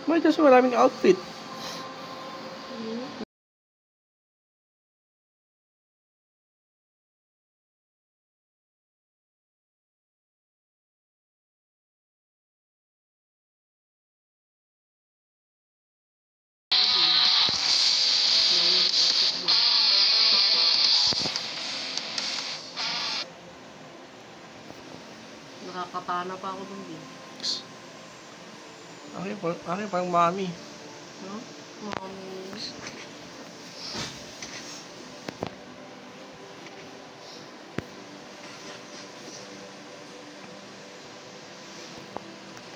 May just maraming outfit. Nakakatana pa ako dun din. Okay, parang mami. No? Mami.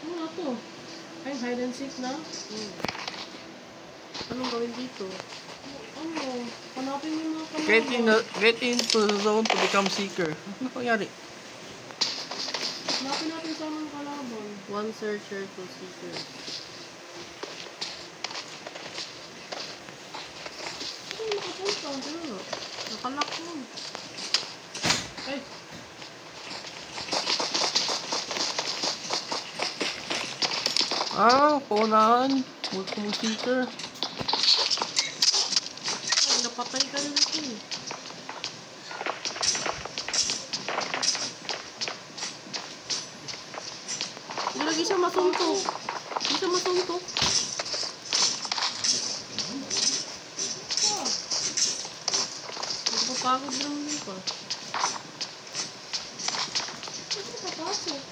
Ano na to? Ay, hide and seek na? Anong gawin dito? Ano? Hanapin yung mga kalaban. Get into the zone to become seeker. Ano nangyari? Hanapin natin sa mga kalaban. One searcher, two seekers. Ano nakapunta? Ano? Nakalak mo. Ay! Paunahan. Multiple seeker. Ay, napatay ka na natin. Lagi siya masuntok. Hindi siya masuntok. Nagpapagod lang din pa.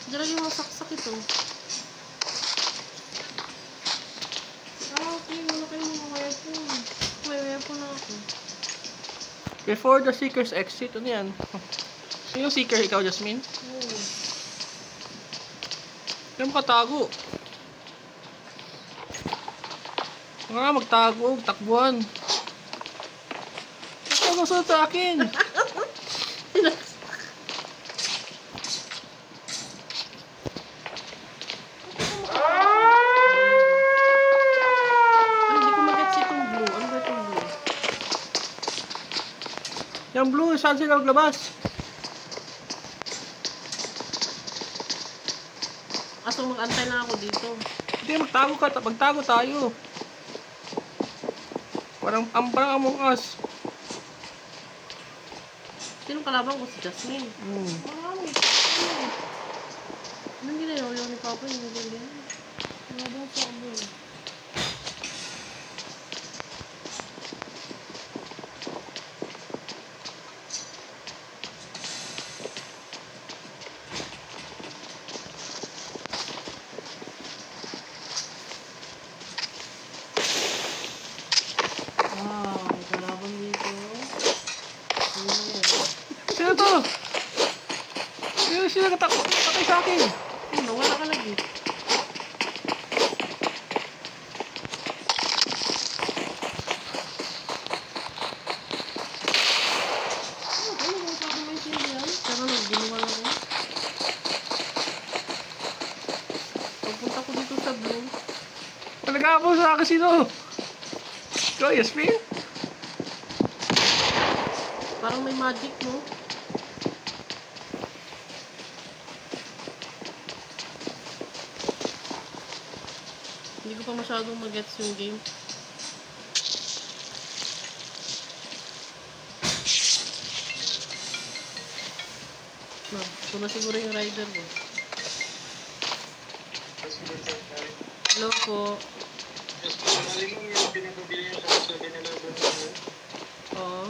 Hindi lagi masaksak ito. Okay. Wala kayong mga weapon. May weapon na ako. Before the seeker's exit, ano yan? Yung seeker, ikaw, Jasmine? Oo. Kaya makatago. Nga, magtago, takbuhan. Ba't ka masunod sa akin? Hindi ko mag-gets itong blue. Ano ba itong blue? Yung blue, saan sila maglabas? So mag-antay na ako dito. Hindi, magtago tayo. Parang Among Us. Sinong kalaban ko? Si Jasmine. Marami. Anong ginagawa ni Papa? Yung ganyan. Kalaban sa abo. Kalaban dito. Sino to? Sino katay sa akin? Nawala ka lagi. Pero nagbinuwal ako. Pagpunta ko dito sa blue. Talaga po sa akin sino? Ikaw, Yasmin? Parang may magic, no? Hindi ko pa masyadong mag-gets yung game. Ito na siguro yung rider ko. Hello po. Oo.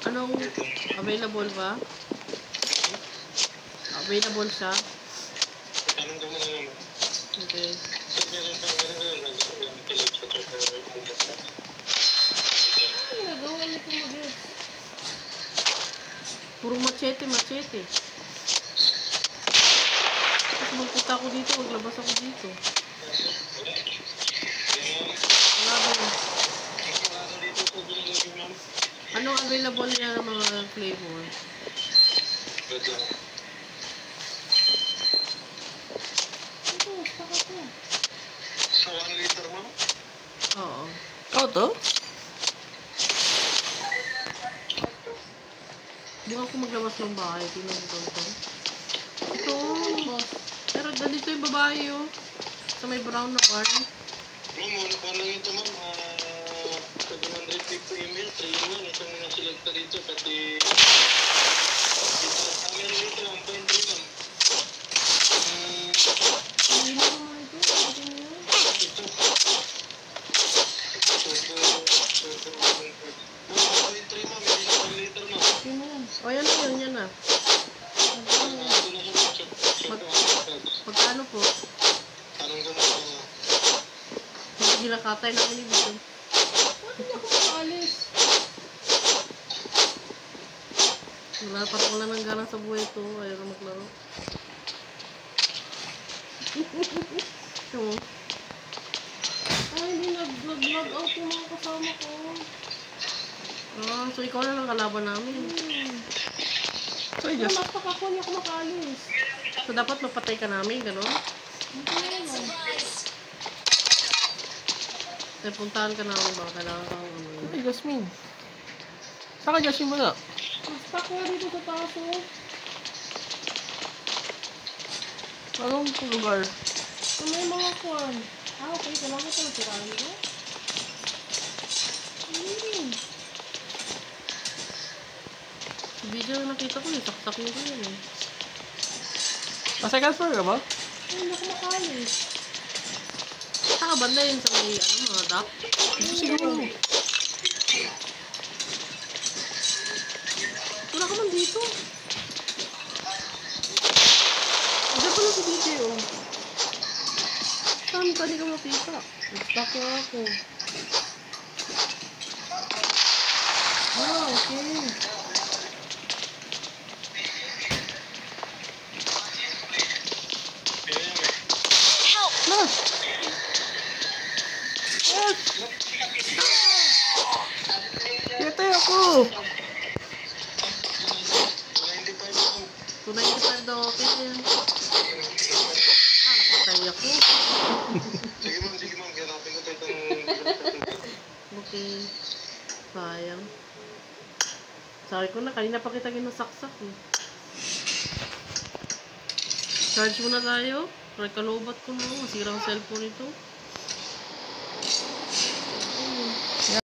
Anong available ba? Available siya? Okay. Nagawa niyo kung mag-gets. Puro machete. Tapos magpunta ako dito, maglabas ako dito. Wala ba yun? Anong available niya ng mga flavor? Ito, saka to. Sa 1 liter mo? Oo. Ikaw to? Bukan ko maglabas ng bahay. Tingnan mo to. Ito. Nandito yung babae oh. Sa may brown na car. Ma'am, ano pa lang ito, ma'am? Sa 250 ml, 3 lang. Itong mga selecta dito, pati... Ang meron dito, 1.3, ma'am. Hindi na naman ito. Ito na yun. Ito. Ma'am, 1.3, ma'am. Hindi na 1 liter, ma'am. Ito na yan. O yan na yun, yan na. Ito na siya. Magkano po? Anong gano'n? Hindi ginakatay namin dito. Bakit ako makaalis? Parang wala nang galang sa buhay ito. Ayaw na maglaro. Ito. Ay, hindi nag-vlog out yung mga kasama ko. Ah, so ikaw na lang kalaban namin. So, Pero just... mas ako, hindi ako makaalis. So dapat mapatay ka namin, gano'n? Hindi naman. Kaya puntahan ka namin ba? Kailangan kang ano. Ay, Jasmine. Saan ka, Jasmine, wala? Stuck na dito sa taas oh. Anong lugar? So may mga kwan. Ah, okay. Kailangan ko natirahin ko. Video na nakita ko eh. Saksakin ko yun eh. Second floor ka ba? Ay, hindi ako makalis. Saka banda yun sa may ano, mga dock. Ito siguro. Wala ka man dito. Diyan pala si DJ oh. Saan ka? Di ka makita. Nag-stuck na ako. Ah, okay. Nas! Yes! Kete ako! 295 daw okay yan. Ah, napatay ako. Sige ma'am, ganapin ko tayo Okay. Sayang. Sabi ko na, kanina pa kita ginasaksak eh. Charge muna tayo. Rekalobat ko na. Masira ang cellphone ito.